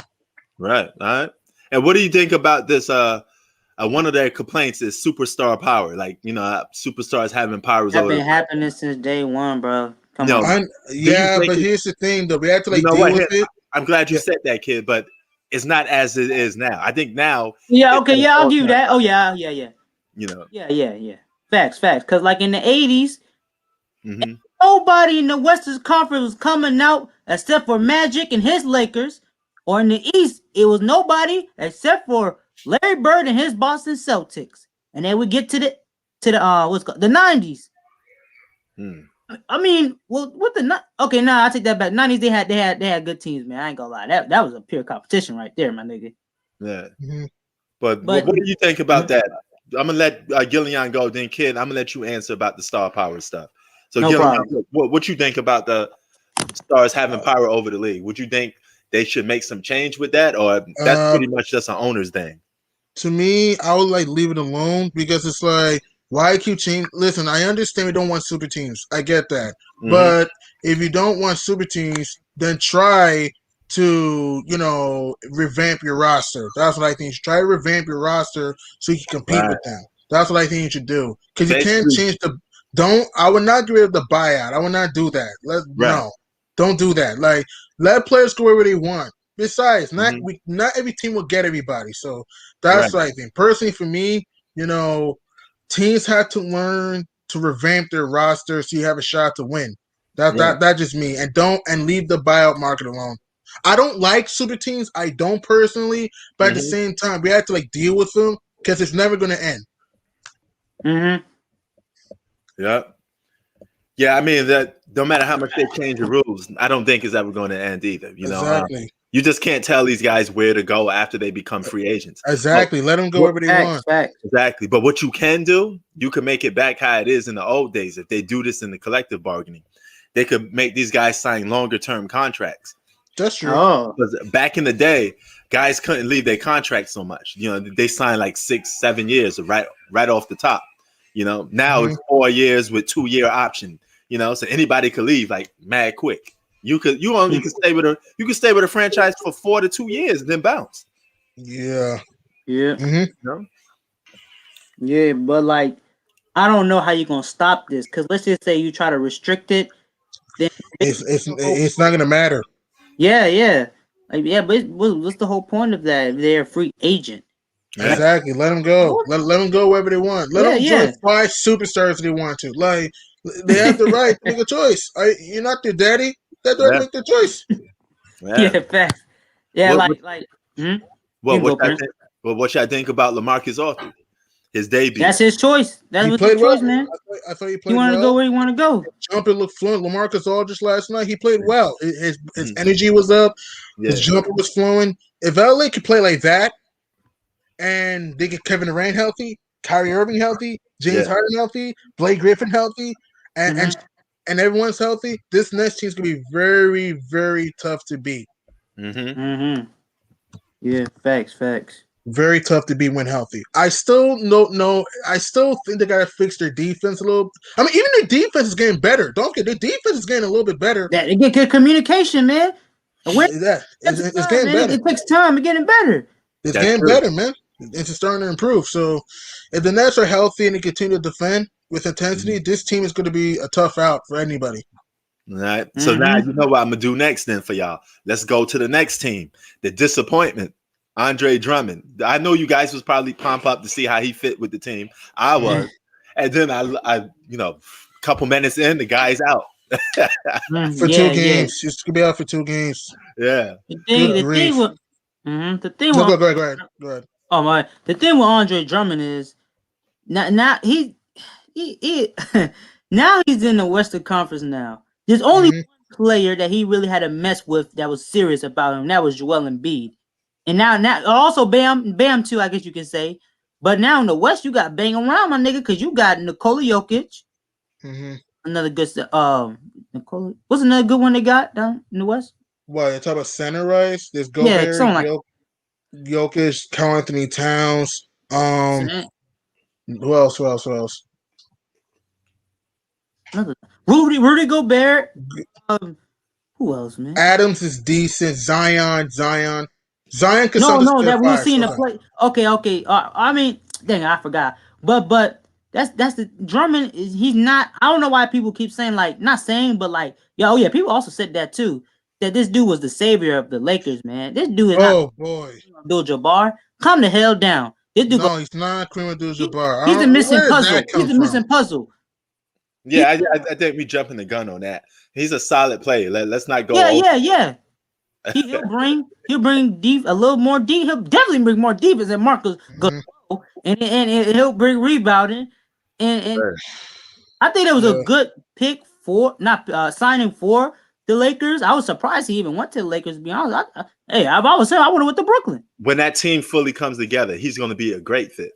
Right. All right. And what do you think about this? One of their complaints is superstar power. Like, superstars having powers. That's been happening since day one, bro. Come on. But here's the thing, though. We have to deal with it. I'm glad you said that, kid, but it's not as it is now. I think now. Yeah, okay, I'll give you that. Oh, yeah. Yeah. Facts. Because, like, in the 80s, nobody in the Western Conference was coming out except for Magic and his Lakers. Or in the East, it was nobody except for Larry Bird and his Boston Celtics. And then we get to the 90s. I mean, well, I take that back. 90s they had good teams, man. I ain't gonna lie. That was a pure competition right there, my nigga. Yeah. But what do you think about that? I'm gonna let Gillian go, then kid, I'm gonna let you answer about the star power stuff. So, Gillian, what you think about the stars having power over the league? Would you think they should make some change with that, or that's pretty much just an owner's thing? To me, I would leave it alone because it's like, why keep changing? Listen, I understand we don't want super teams. I get that. But if you don't want super teams, then try to, revamp your roster. That's what I think. You should try to revamp your roster so you can compete with them. That's what I think you should do. Because you can't change I would not get rid of the buyout. I would not do that. No, don't do that. Like, let players go wherever they want. Besides, not every team will get everybody. So that's what I think. Personally, for me, teams have to learn to revamp their roster so you have a shot to win. That's just me. And leave the buyout market alone. I don't like super teams. I don't personally, but at the same time, we have to deal with them because it's never going to end. Yeah, I mean that no matter how much they change the rules, I don't think it's ever going to end either. Exactly. You just can't tell these guys where to go after they become free agents. Exactly. Let them go wherever they want. Exactly. But what you can do, you can make it back how it is in the old days. If they do this in the collective bargaining, they could make these guys sign longer term contracts. That's true. Because back in the day, guys couldn't leave their contract so much. They signed like 6-7 years right off the top. Now it's 4 years with 2-year option. So anybody could leave like mad quick. You only can stay with a franchise for 4 to 2 years and then bounce. Yeah. Yeah, but I don't know how you're gonna stop this because let's just say you try to restrict it, then it's not gonna matter. Yeah. But what's the whole point of that? If they're a free agent. Exactly. Let them go. Let them go wherever they want. Let them join 5 superstars if they want to. They have the right to make a choice. You're not their daddy. Let them make the choice. Yeah, facts. Yeah, What y'all think about LaMarcus Aldridge? His debut. That's his choice. That was his choice, man. I thought he He played want to well. go where he want to go. Jumper looked fluent. LaMarcus Aldridge last night, he played well. His energy was up. His jumper was flowing. If LA could play like that, and they get Kevin Durant healthy, Kyrie Irving healthy, James Harden healthy, Blake Griffin healthy, and everyone's healthy, this next team's gonna be very, very tough to beat. Yeah, facts. Very tough to beat when healthy. I still don't know. I still think they gotta fix their defense a little. I mean, even their defense is getting better. Don't get their defense is getting a little bit better. That it get communication, man. It's getting better. It takes time. It's getting better. It's getting better, man. It's starting to improve. So, if the Nets are healthy and they continue to defend with intensity, this team is going to be a tough out for anybody. All right. So now you know what I'm gonna do next. Then for y'all, let's go to the next team. The disappointment, Andre Drummond. I know you guys was probably pumped up to see how he fit with the team. I was, and then I a couple minutes in, the guy's out for 2 games. He's gonna be out for 2 games. Yeah. The thing. Go ahead. Oh my! The thing with Andre Drummond is now he now he's in the Western Conference now. There's only one player that he really had to mess with that was serious about him. That was Joel Embiid. And now also Bam too, I guess you can say. But now in the West, you got bang around, my nigga, because you got Nikola Jokic. Another good Nikola. What's another good one they got down in the West? What, you talk about center rise? There's Gobert, Jokic, Karl Anthony Towns. Who else? Rudy Gobert. Who else, man? Adams is decent. Zion could no, that we'll see in the play. Okay. I mean, dang, I forgot. But that's the Drummond is he's not. I don't know why people keep saying yeah. People also said that too. That this dude was the savior of the Lakers, man. This dude is Abdul-Jabbar. Calm the hell down. This dude he's not Kareem Abdul-Jabbar. He's a missing puzzle. He's a missing puzzle. Yeah, I think we jumping the gun on that. He's a solid player. Let's not go. Yeah. He'll bring a little more deep. He'll definitely bring more defense than Marcus Gasol, and he'll bring rebounding. And I think that was a good pick for signing for the Lakers. I was surprised he even went to the Lakers. To be honest, I would say I would have went to Brooklyn. When that team fully comes together, he's going to be a great fit.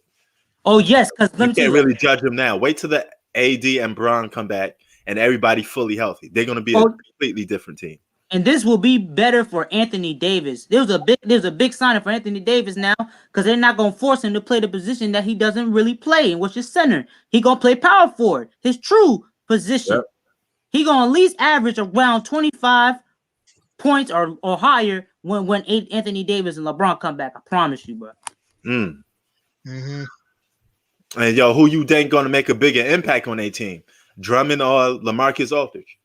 Oh yes, because you can't really judge him now. Wait till the AD and Bron come back and everybody fully healthy. They're going to be a completely different team. And this will be better for Anthony Davis. There's a big signing for Anthony Davis now because they're not going to force him to play the position that he doesn't really play, which is center. He going to play power forward, his true position. Yep. He going to at least average around 25 points or higher when Anthony Davis and LeBron come back. I promise you, bro. And who you think going to make a bigger impact on a team? Drummond or LaMarcus Aldridge?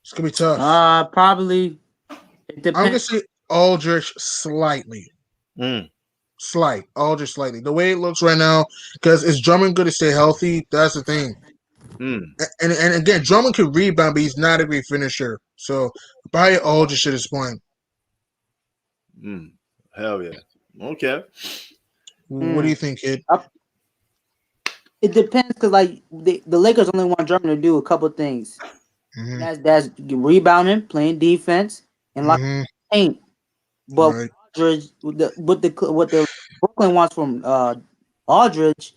It's gonna be tough. Probably. I'm gonna say Aldridge slightly. Aldridge slightly. The way it looks right now, because is Drummond going to stay healthy? That's the thing. And again, Drummond can rebound, but he's not a great finisher. So probably Aldridge at this point. Hell yeah. Okay. What do you think, kid? It depends because the Lakers only want Drummond to do a couple things. That's rebounding, playing defense, and paint. But Aldridge, what the Brooklyn wants from Aldridge,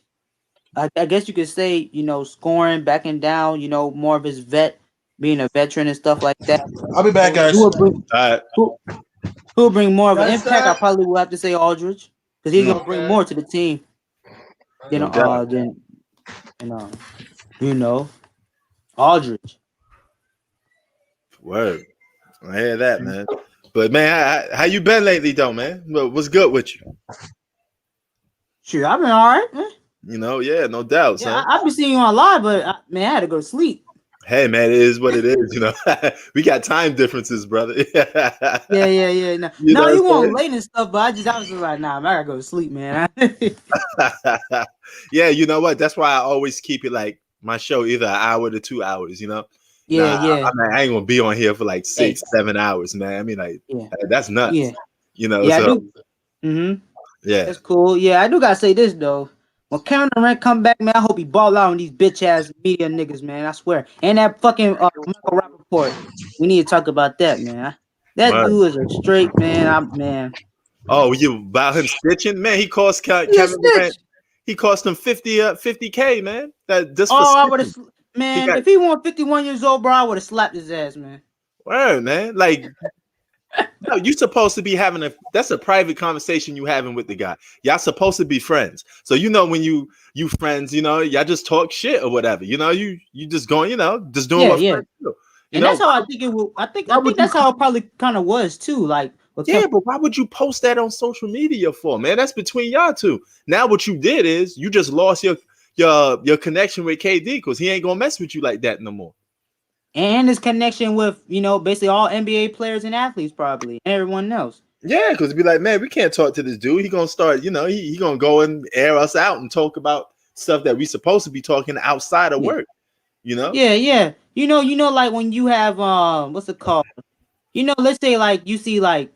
I guess you could say, scoring, backing down, more of his being a veteran and stuff like that. I'll be back, guys. Who'll bring more of an impact? I probably will have to say Aldridge because he's gonna bring more to the team than Aldridge. Word. I hear that, man. But man, how you been lately, though, man? What's good with you? Sure, I've been all right, man. No doubt, son. I've been seeing you on live, but I had to go to sleep. Hey, man, it is what it is. We got time differences, brother. Yeah. No, you weren't late and stuff, but I was just like, nah, man, I gotta go to sleep, man. Yeah, you know what? That's why I always keep it like my show either an hour to 2 hours. Yeah, yeah. I ain't gonna be on here for like 6-7 hours, man. I mean, like, that's nuts. Yeah. You know, Yeah, so I do. Mm-hmm. yeah, That's cool. Yeah, I do gotta say this though. When Karen Durant come back, man, I hope he ball out on these bitch ass media niggas, man. I swear. And that fucking Michael Rappaport. We need to talk about that, man. That right. dude is a straight man. Man. Oh, you about him stitching, man? He cost He a Kevin Durant. snitch. He cost him 50K, man. That just for Oh, I would have, stitching. man. If he weren't 51 years old, bro, I would have slapped his ass, man. Word, man. Like, no, you supposed to be having that's a private conversation you having with the guy. Y'all supposed to be friends. So you know when you friends, you know, y'all just talk shit or whatever. You know, you just going, you know, just doing what friends do. And that's how I think it will. I think that's how it probably kind of was too. Like, yeah, but why would you post that on social media for, man? That's between y'all two. Now what you did is you just lost your connection with KD because he ain't gonna mess with you like that no more. And his connection with, you know, basically all NBA players and athletes probably, and everyone else. Yeah, because it'd be like, man, we can't talk to this dude. He gonna start, you know, he gonna go and air us out and talk about stuff that we supposed to be talking outside of work. You know? Yeah, yeah. You know, like when you have what's it called? You know, let's say like you see like,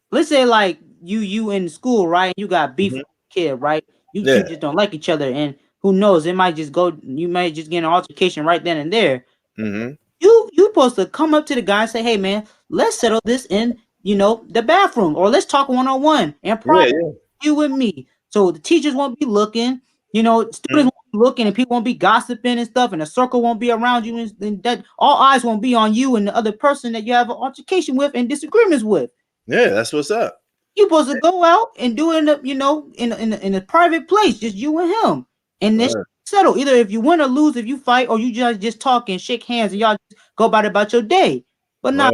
let's say like you in school, right? You got beef with a kid, right? You two just don't like each other, and who knows? It might just go. You might just get an altercation right then and there. Mm-hmm. You supposed to come up to the guy and say, "Hey, man, let's settle this in, you know, the bathroom, or let's talk 1-on-1 and private, you and me." So the teachers won't be looking, you know, students won't be looking, and people won't be gossiping and stuff, and the circle won't be around you, and that all eyes won't be on you and the other person that you have an altercation with and disagreements with. Yeah, that's what's up. You supposed to go out and do it in a, you know, in a private place, just you and him, and this settle. Either if you win or lose, if you fight, or you just talk and shake hands and y'all just go about your day. But now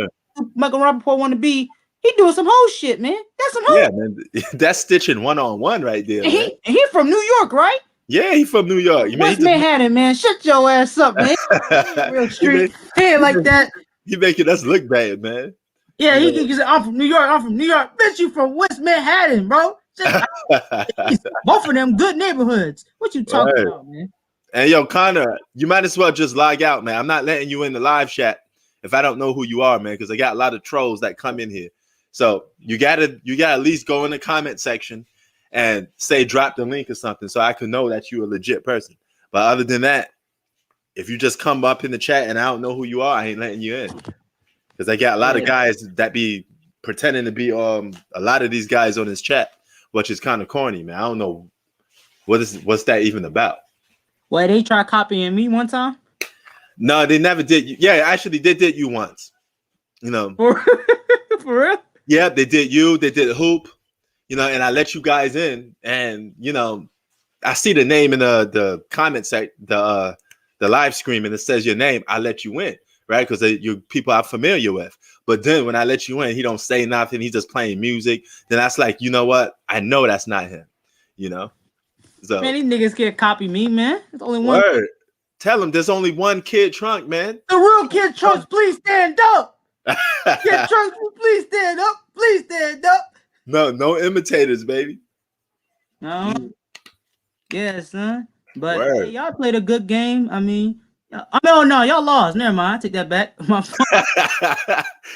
Michael Rappaport want to be, he doing some whole shit, man. That's some whole. Yeah, man. That's stitching 1-on-1 right there. And he from New York, right? Yeah, he from New York. You West Manhattan, man. Shut your ass up, man. Real street. He ain't like that. He making us look bad, man. Yeah, he can say, I'm from New York. I'm from New York. Bitch, you from West Manhattan, bro. Both of them good neighborhoods. What you talking about, man? And yo, Connor, you might as well just log out, man. I'm not letting you in the live chat if I don't know who you are, man, because I got a lot of trolls that come in here. So you gotta at least go in the comment section and say drop the link or something so I can know that you're a legit person. But other than that, if you just come up in the chat and I don't know who you are, I ain't letting you in. Because I got a lot of guys that be pretending to be a lot of these guys on this chat, which is kind of corny, man. I don't know what's that even about. Well, they tried copying me one time. No, they never did. Yeah, actually, they did you once. You know, for real. Yeah, they did you. They did Hoop. You know, and I let you guys in, and you know, I see the name in the comment section, the live stream, and it says your name. I let you in. Right, because you people I'm familiar with. But then when I let you in, he don't say nothing. He's just playing music. Then that's like, you know what? I know that's not him. You know. So man, these niggas can't copy me, man. There's only one. Word. Tell him there's only one Kid Trunk, man. The real Kid Trunks, please stand up. Kid Trunks, please stand up. Please stand up. No imitators, baby. No. Yeah, son. But hey, y'all played a good game. I mean. Oh no, y'all lost. Never mind. I take that back.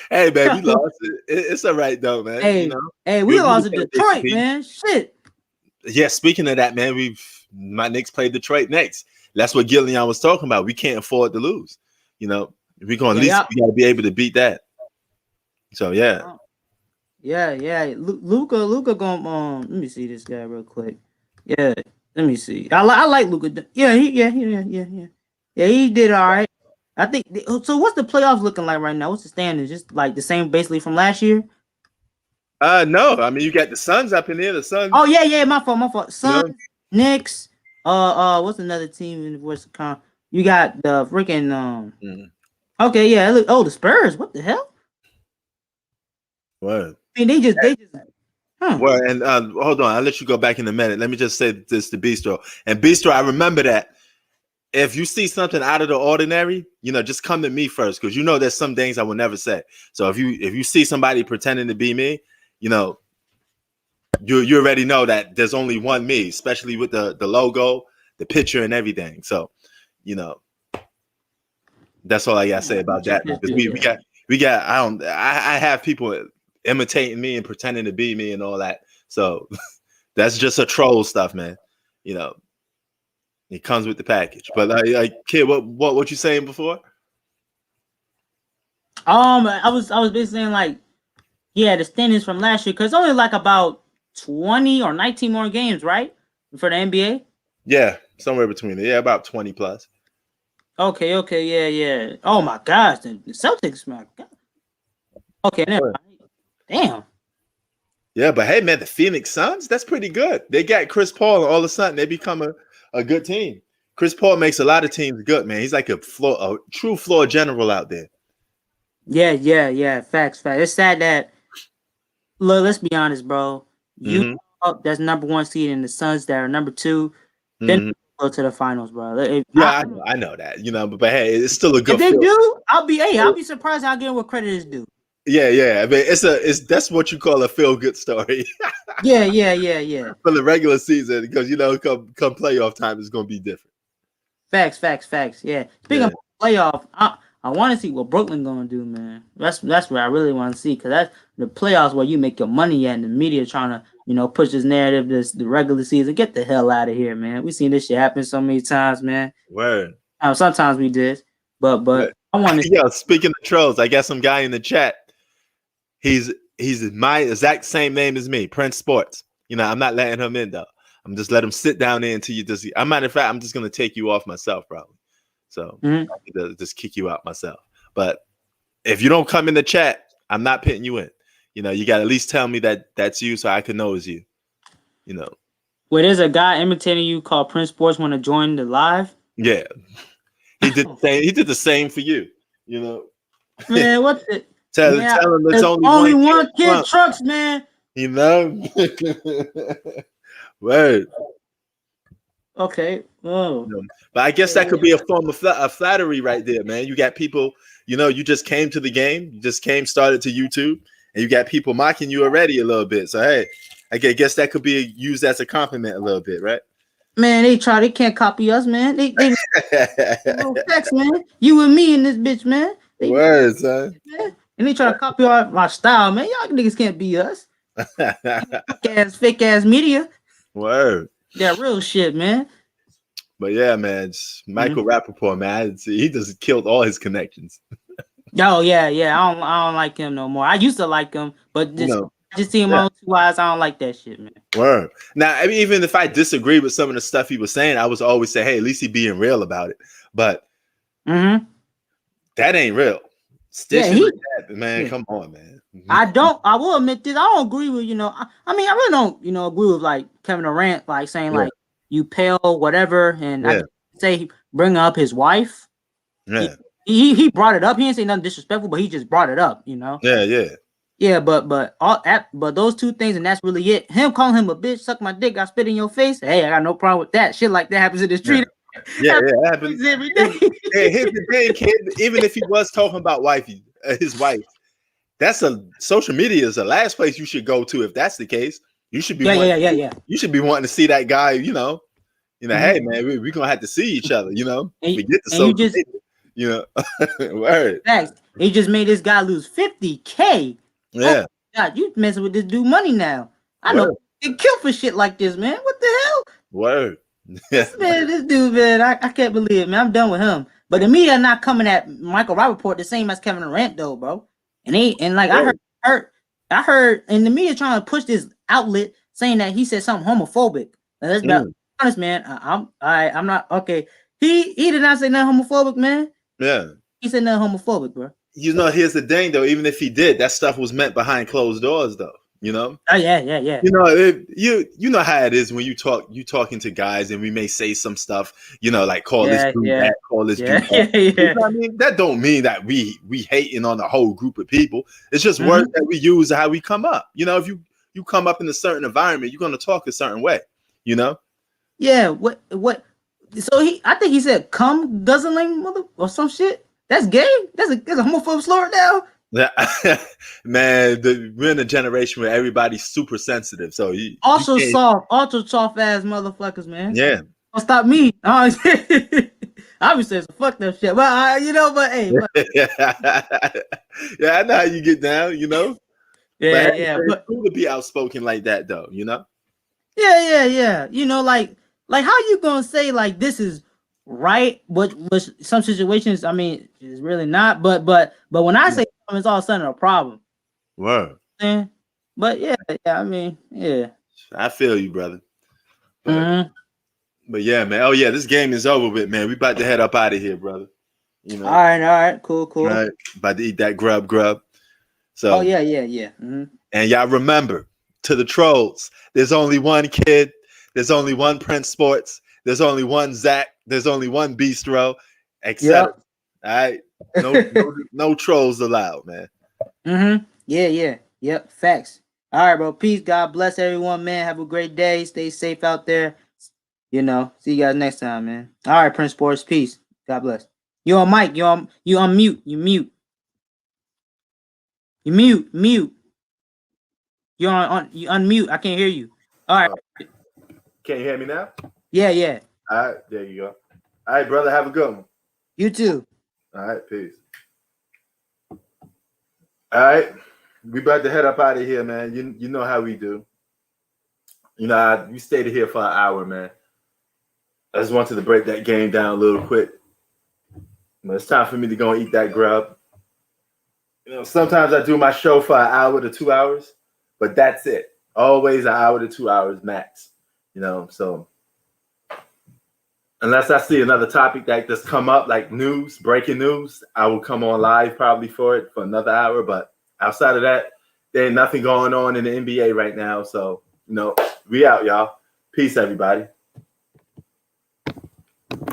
Hey, baby, lost it. It's all right though, man. Hey, you know? Hey, we lost to Detroit, man. Shit. Yeah, speaking of that, man, my Knicks played Detroit next. That's what Gillian was talking about. We can't afford to lose. You know, if we're going at least we gotta be able to beat that. So yeah. Yeah. Luka going let me see this guy real quick. Yeah, let me see. I like Luka. Yeah, Yeah, he did all right. I think so. What's the playoffs looking like right now? What's the standings? Just like the same basically from last year? No. I mean, you got the Suns up in there. The Suns. Oh yeah. My fault. Suns, Knicks. What's another team in the Western Conference? You got the freaking Okay, yeah. Look, the Spurs. What the hell? What? I mean, they just. Well, and hold on. I'll let you go back in a minute. Let me just say this to Bistro. And Bistro, I remember that. If you see something out of the ordinary, you know, just come to me first, because you know there's some things I will never say. So if you see somebody pretending to be me, you know, you already know that there's only one me, especially with the logo, the picture, and everything. So, you know, That's all I gotta say about that. Because we got I have people imitating me and pretending to be me and all that. So that's just a troll stuff, man. You know, it comes with the package. But like kid, what you saying before? I was basically saying like, yeah, the standings from last year, because only like about 20 or 19 more games, right, for the NBA. Yeah, somewhere between it. Yeah, about 20 plus. Okay, yeah. Oh my gosh, the Celtics, man. Okay, never mind. Damn. Yeah, but hey, man, the Phoenix Suns, that's pretty good. They got Chris Paul, and all of a sudden they become a good team. Chris Paul makes a lot of teams good, man. He's like a true floor general out there. Yeah. Facts. It's sad that, look, let's be honest, bro. You that's number 1 seed, and the Suns that are number 2, then go to the finals, bro. I know that, you know, but hey, it's still a good. If they do, I'll be surprised how good what credit is due. Yeah. I mean, that's what you call a feel good story. Yeah. For the regular season, because you know, come playoff time, it's gonna be different. Facts. Yeah. Speaking of playoff, I want to see what Brooklyn gonna do, man. That's what I really want to see, because that's the playoffs where you make your money at, and the media trying to, you know, push this narrative, the regular season. Get the hell out of here, man. We seen this shit happen so many times, man. Word. Sometimes we did, but I want to. Yeah. Speaking of trolls, I got some guy in the chat. He's my exact same name as me, Prince Sports. You know, I'm not letting him in though. I'm just let him sit down there until you just. As a matter of fact, I'm just gonna take you off myself, probably. So I'll just kick you out myself. But if you don't come in the chat, I'm not pitting you in. You know, you got to at least tell me that that's you, so I can know it's you. You know. Wait, there's a guy imitating you called Prince Sports. Want to join the live? Yeah, he did the same. He did the same for you. You know. Man, what the? Tell him there's only one kid trucks, man. You know. Word. Okay. Oh. But I guess that could be a form of flattery right there, man. You got people, you know, you just came to the game, started to YouTube, and you got people mocking you already a little bit. So hey, I guess that could be used as a compliment a little bit, right? Man, they can't copy us, man. They no facts, man. You and me in this bitch, man. Word, son. Man. And they try to copy my style, man. Y'all niggas can't be us. fake ass media. Word. That real shit, man. But yeah, man, Michael Rappaport, man, he just killed all his connections. Oh yeah. I don't like him no more. I used to like him, but just see him on 2 eyes. I don't like that shit, man. Word. Now, I mean, even if I disagree with some of the stuff he was saying, I was always say, hey, at least he being real about it. But that ain't real. Man, come on, man. I will admit this. I don't agree with, you know, I mean, I really don't, agree with like Kevin Durant, like saying like you pale, whatever. And I say bring up his wife. Yeah. He brought it up. He didn't say nothing disrespectful, but he just brought it up, you know? Yeah, but those 2 things, and that's really it. Him calling him a bitch, suck my dick, I spit in your face. Hey, I got no problem with that. Shit like that happens in the street. Yeah, it happens every day. Here's the thing, kid. Even if he was talking about his wife, social media is the last place you should go to if that's the case. You should be You should be wanting to see that guy. You know, hey man, we're gonna have to see each other. You know, forget the social media. You know, word. He just made this guy lose $50K. Yeah. Oh, God, you messing with this dude money now. I know get killed for shit like this, man. What the hell? Word. This dude, man, I can't believe it, man. I'm done with him. But the media not coming at Michael Rappaport the same as Kevin Durant, though, bro. I heard, and the media trying to push this outlet saying that he said something homophobic. Now, let's be honest, man. I'm not okay. He did not say nothing homophobic, man. Yeah, he said nothing homophobic, bro. You know, here's the thing, though. Even if he did, that stuff was meant behind closed doors, though. You know? Oh yeah. You know, you know how it is when you talking to guys, and we may say some stuff, you know, like call this dude that, call this dude that. You know what I mean? That don't mean that we hating on the whole group of people. It's just words that we use how we come up. You know, if you come up in a certain environment, you're gonna talk a certain way. You know? Yeah. What? So I think he said "cum guzzling" mother or some shit. That's gay. That's a homophobic slur now. Man, we're in a generation where everybody's super sensitive. So ultra soft ass motherfuckers, man. Yeah. Don't stop me. I Obviously, so fuck that shit. But but hey, Yeah, I know how you get down, yeah, But yeah, it's but cool to be outspoken like that, though. yeah. Like how you gonna say like this is right? But some situations, I mean, it's really not. But when I say something, it's all of a sudden a problem. Word. But yeah, I mean, yeah. I feel you, brother. But, Mm-hmm. but yeah, man. Oh yeah, this game is over with, man. We about to head up out of here, brother. All right, cool. Right? About to eat that grub. So, Oh yeah. Mm-hmm. and y'all remember, to the trolls, there's only one kid, there's only one Prince Sports, there's only one Zach, there's only one Bistro, etc. All right, no trolls allowed, man. Mm-hmm. Yeah. Yep. Facts. All right, bro. Peace. God bless everyone, man. Have a great day. Stay safe out there. See you guys next time, man. All right, Prince Sports. Peace. God bless. You on mic. You unmute. You mute. You mute. You you unmute. I can't hear you. All right. Can you hear me now? Yeah. All right, there you go. All right, brother. Have a good one. You too. All right, peace. All right, we about to head up out of here, man. You know how we do. We stayed here for an hour, man. I just wanted to break that game down a little quick. But it's time for me to go and eat that grub. Sometimes I do my show for an hour to 2 hours, but that's it. Always an hour to 2 hours max. So unless I see another topic that just come up, like breaking news, I will come on live probably for another hour. But outside of that, there ain't nothing going on in the NBA right now. So, we out, y'all. Peace, everybody.